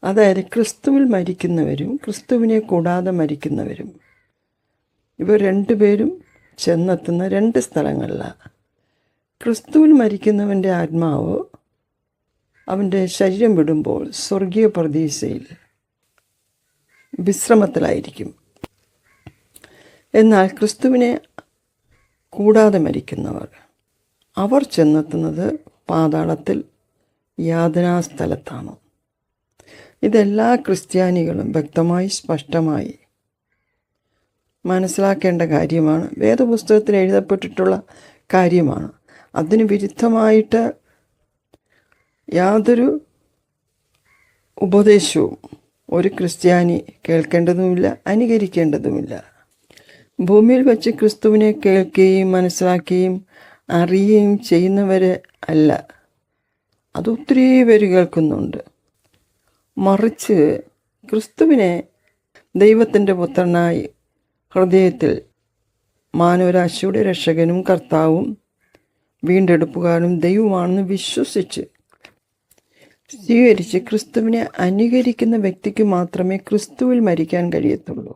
അതായത് ക്രിസ്തുവിൽ മരിക്കുന്നവരും ക്രിസ്തുവിനെ കൂടാതെ മരിക്കുന്നവരും. ഇവർ രണ്ടുപേരും ചെന്നെത്തുന്ന രണ്ട് സ്ഥലങ്ങളിലാണ്. ക്രിസ്തുവിൽ മരിക്കുന്നവൻ്റെ ആത്മാവ് അവൻ്റെ ശരീരം വിടുമ്പോൾ സ്വർഗീയ പ്രതീക്ഷയിൽ വിശ്രമത്തിലായിരിക്കും. എന്നാൽ ക്രിസ്തുവിനെ കൂടാതെ മരിക്കുന്നവർ അവർ ചെന്നെത്തുന്നത് പാതാളത്തിൽ യാതനാസ്ഥലത്താണ്. ഇതെല്ലാ ക്രിസ്ത്യാനികളും വ്യക്തമായി സ്പഷ്ടമായി മനസ്സിലാക്കേണ്ട കാര്യമാണ്. വേദപുസ്തകത്തിൽ എഴുതപ്പെട്ടിട്ടുള്ള കാര്യമാണ്. അതിന് വിരുദ്ധമായിട്ട് യാതൊരു ഉപദേശവും ഒരു ക്രിസ്ത്യാനി കേൾക്കേണ്ടതുമില്ല, അനുകരിക്കേണ്ടതുമില്ല. ഭൂമിയിൽ വെച്ച് ക്രിസ്തുവിനെ കേൾക്കുകയും മനസ്സിലാക്കുകയും അറിയുകയും ചെയ്യുന്നവരെ അല്ല, അതൊത്തിരി പേര് കേൾക്കുന്നുണ്ട്. മറിച്ച് ക്രിസ്തുവിനെ ദൈവത്തിൻ്റെ പുത്രനായി ഹൃദയത്തിൽ മാനവരാശിയുടെ രക്ഷകനും കർത്താവും വീണ്ടെടുപ്പുകാരനും ദൈവമാണെന്ന് വിശ്വസിച്ച് സ്വീകരിച്ച് ക്രിസ്തുവിനെ അനുകരിക്കുന്ന വ്യക്തിക്ക് മാത്രമേ ക്രിസ്തുവിൽ മരിക്കാൻ കഴിയത്തുള്ളൂ.